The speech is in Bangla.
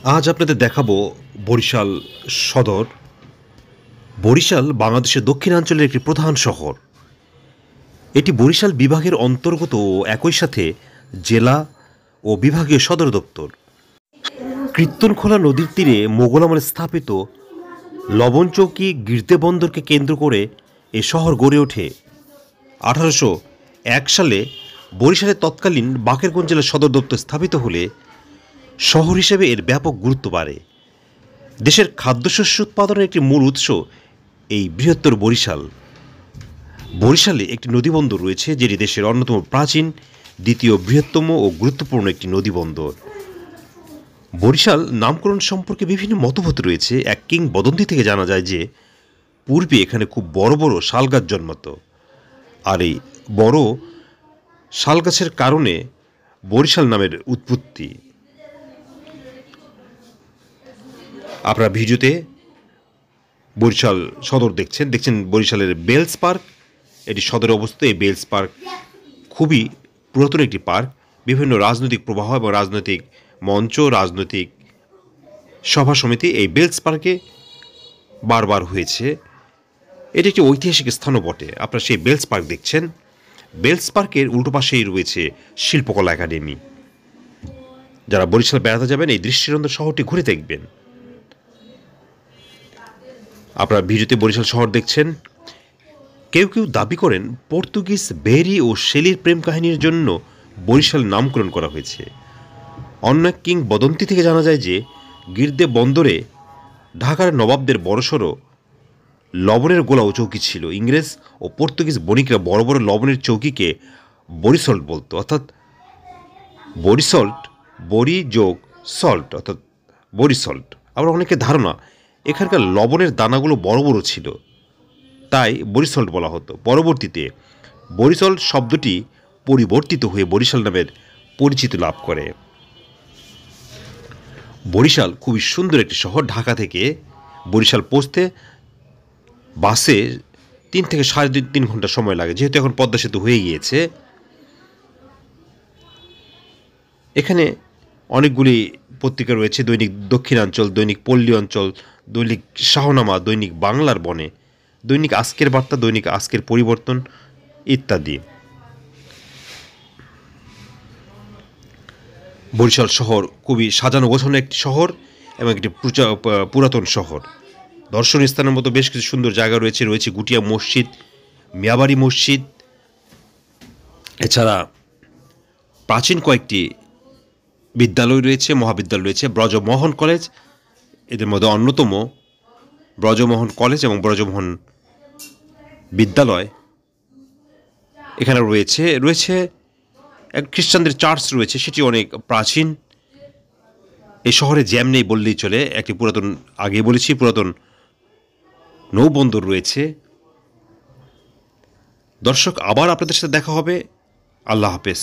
আজ আপনাদের দেখাবো বরিশাল সদর। বরিশাল বাংলাদেশের দক্ষিণাঞ্চলের একটি প্রধান শহর। এটি বরিশাল বিভাগের অন্তর্গত ও একই সাথে জেলা ও বিভাগীয় সদর দপ্তর। কীর্তনখোলা নদীর তীরে মোগল আমলে স্থাপিত লবণচৌকি গির্দে বন্দরকে কেন্দ্র করে এ শহর গড়ে ওঠে। 1801 সালে বরিশালের তৎকালীন বাকেরগঞ্জ জেলার সদর দপ্তর স্থাপিত হলে শহর হিসেবে এর ব্যাপক গুরুত্ব বাড়ে। দেশের খাদ্যশস্য উৎপাদনের একটি মূল উৎস এই বৃহত্তর বরিশাল। বরিশালে একটি নদীবন্দর রয়েছে, যেটি দেশের অন্যতম প্রাচীন, দ্বিতীয় বৃহত্তম ও গুরুত্বপূর্ণ একটি নদীবন্দর। বরিশাল নামকরণ সম্পর্কে বিভিন্ন মতভেদ রয়েছে। এক কিংবদন্তি থেকে জানা যায় যে পূর্বে এখানে খুব বড় বড় শাল গাছ জন্মাত, আর এই বড় শাল গাছের কারণে বরিশাল নামের উৎপত্তি। আপনারা ভিডিওতে বরিশাল সদর দেখছেন বরিশালের বেলস পার্ক। এটি সদরে অবস্থিত। এই বেলস পার্ক খুবই পুরাতন একটি পার্ক। বিভিন্ন রাজনৈতিক প্রবাহ এবং রাজনৈতিক মঞ্চ, রাজনৈতিক সভা সমিতি এই বেলস পার্কে বারবার হয়েছে। এটি একটি ঐতিহাসিক স্থানও বটে। আপনারা সেই বেলস পার্ক দেখছেন। বেলস পার্কের উল্টো পাশেই রয়েছে শিল্পকলা একাডেমি। যারা বরিশাল বেড়াতে যাবেন এই দৃষ্টিনন্দন শহরটি ঘুরে দেখবেন। আপনারা ভিডিওতে বরিশাল শহর দেখছেন। কেউ কেউ দাবি করেন পর্তুগিজ বেরি ও শেলির প্রেম কাহিনীর জন্য বরিশাল নামকরণ করা হয়েছে। অন্য এক কিংবদন্তি থেকে জানা যায় যে গির্দে বন্দরে ঢাকার নবাবদের বড়সড় লবণের গোলা ও চৌকি ছিল। ইংরেজ ও পর্তুগিজ বণিকরা বড় বড় লবণের চৌকিকে বরিসল্ট বলতো, অর্থাৎ বরিসল্ট, বরি যোগ সল্ট অর্থাৎ বরিসল্ট। আবার অনেকের ধারণা এখানকার লবণের দানাগুলো বড় বড় ছিল, তাই বরিসল্ট বলা হতো। পরবর্তীতে বরিসল্ট শব্দটি পরিবর্তিত হয়ে বরিশাল নামের পরিচিতি লাভ করে। বরিশাল খুবই সুন্দর একটি শহর। ঢাকা থেকে বরিশাল পৌঁছতে বাসে 3 থেকে 3.5 ঘন্টা সময় লাগে, যেহেতু এখন পদ্মা সেতু হয়ে গিয়েছে। এখানে অনেকগুলি পত্রিকা রয়েছে: দৈনিক দক্ষিণাঞ্চল, দৈনিক পল্লী অঞ্চল, দৈনিক শাহনামা, দৈনিক বাংলার বনে, দৈনিক আজকের বার্তা, দৈনিক আজকের পরিবর্তন ইত্যাদি। বরিশাল শহর খুবই সাজানো গোছানো একটি শহর এবং একটি পুরাতন শহর। দর্শনীয় স্থানের মতো বেশ কিছু সুন্দর জায়গা রয়েছে। রয়েছে গুটিয়া মসজিদ, মিয়াবাড়ি মসজিদ, এছাড়া প্রাচীন কয়েকটি বিদ্যালয় রয়েছে, মহাবিদ্যালয় রয়েছে, ব্রজমোহন কলেজ এদের মধ্যে অন্যতম। ব্রজমোহন কলেজ এবং ব্রজমোহন বিদ্যালয় এখানে রয়েছে এক খ্রিস্টানদের চার্চ রয়েছে, সেটি অনেক প্রাচীন। এই শহরে জ্যাম নেই বললেই চলে। একটি পুরাতন, আগে বলেছি, পুরাতন নৌবন্দর রয়েছে। দর্শক, আবার আপনাদের সাথে দেখা হবে। আল্লাহ হাফেজ।